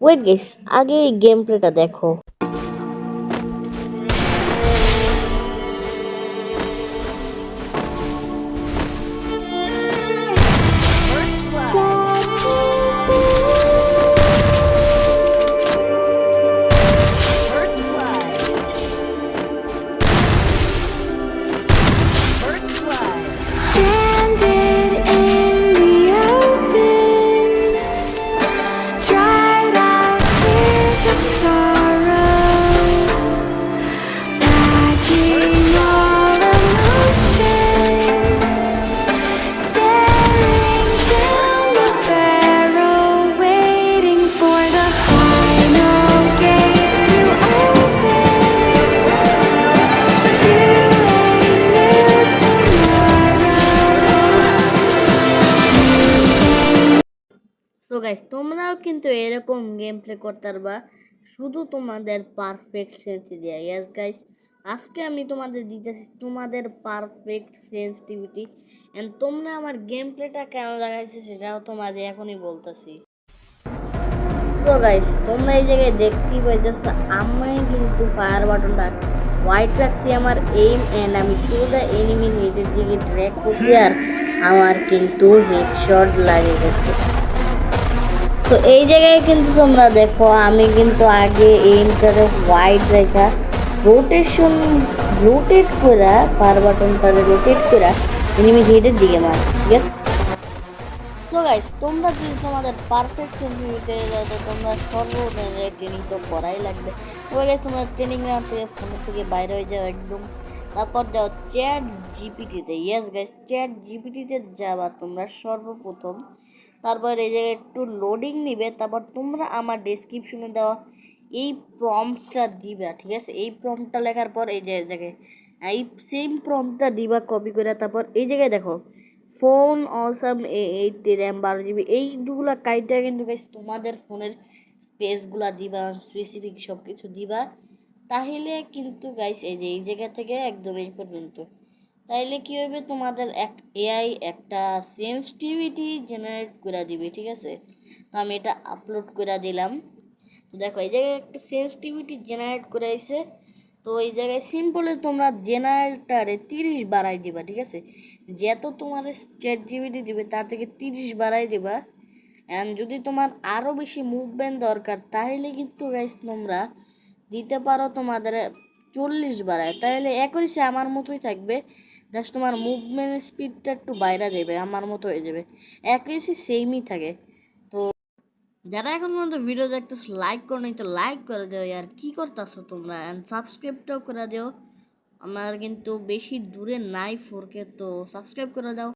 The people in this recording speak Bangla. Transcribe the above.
ওয়েট গাইস, আগে এই গেম প্লেটা দেখো। Stranded in the open, dried out tears of sorrow, lacking all emotion, staring down the barrel, waiting for the final gate to open to a new tomorrow. So guys, তোমরাও কিন্তু এরকম গেম প্লে করতে পারবা শুধু তোমাদের পারফেক্ট সেন্স দিয়ে। ইয়েস গাইস, আজকে আমি তোমাদের দিতেছি তোমাদের পারফেক্ট সেন্সিটিভিটি, এন্ড তোমরা আমার গেম প্লেটা কেন লাগাইছে সেটাও তোমাদের এখনই বলতেছি। সো গাইস, তোমরা এই জায়গায় দেখতেই পাইতেছো আমি কিন্তু ফায়ার বাটনটা হোয়াইট রাখছি আমার এইম, এন্ড আমি সোজা এনিমির হেডের দিকে ট্র্যাক করছি, আর আমার কিন্তু হেডশট লাগে গেছে। তো এই জায়গায় কিন্তু তোমরা দেখো আমি কিন্তু আগে এইমটারে হোয়াইট রেখা রোটেট করে ফায়ার বাটনটারে রোটেট করে এনিমি হেডের দিকে মারছি, ঠিক আছে। সো গাইস, তোমরা যদি তোমাদের পারফেক্ট সেন্সিটিভিটি তো তোমরা সর্বদা ট্রেনিং তো করাই লাগবে। তবে গাইস, তোমরা ট্রেনিং গ্রাউন্ড থেকে ফোনের থেকে বাইরে হয়ে যাও একদম, তারপর যাও চ্যাট জিপিটিতে। ইয়েস গাইস, চ্যাট জিপিটিতে যাবা তোমরা সর্বপ্রথম। তারপর এই জায়গায় একটু লোডিং নিবে, তারপর তোমরা আমার ডেসক্রিপশনে দেওয়া এই প্রম্পটটা দিবা, ঠিক আছে। এই প্রম্পটটা লেখার পর এই জায়গায় এই সেম প্রম্পটটা দিবা কপি করে, তারপর এই জায়গায় দেখো ফোন অসাম 8 র্যাম 12 জিবি এইগুলা কাইটা কিন্তু গাইস তোমাদের ফোনের স্পেসগুলা দিবা, স্পেসিফিক সব কিছু দিবা। তাহলে কিন্তু গাইস এই যে এই জায়গা থেকে একদম এই পর্যন্ত, তাইলে কি হবে তোমাদের এক এআই একটা সেন্সিটিভিটি জেনারেট করে দিবে, ঠিক আছে। তো আমি এটা আপলোড করে দিলাম। দেখো এই জায়গায় একটা সেন্সিটিভিটি জেনারেট করে আইছে। তো এই জায়গায় সিম্পলে তোমরা জেনারেলটারে 30 বাড়াই দিবা, ঠিক আছে। যত তোমার চ্যাট জিবিটি দিবে তার থেকে 30 বাড়াই দিবা। অ্যান্ড যদি তোমার আরও বেশি মুভমেন্ট দরকার তাহলে কিন্তু গাইস তোমরা দিতে পারো তোমাদের 40 বাড়ায়, তাহলে একই আমার মতোই থাকবে। জাস্ট তোমার মুভমেন্ট স্পিডটা একটু বাইরে দেবে, আমার মতো হয়ে যাবে, একই সেমই থাকে। তো যারা এখন পর্যন্ত ভিডিও দেখতেছো লাইক করো নাই তো লাইক করে দিও, আর কি করতেছো তোমরা, অ্যান্ড সাবস্ক্রাইবটাও করে দিও। আমার কিন্তু বেশি দূরে নাই 4K, তো সাবস্ক্রাইব করে দাও।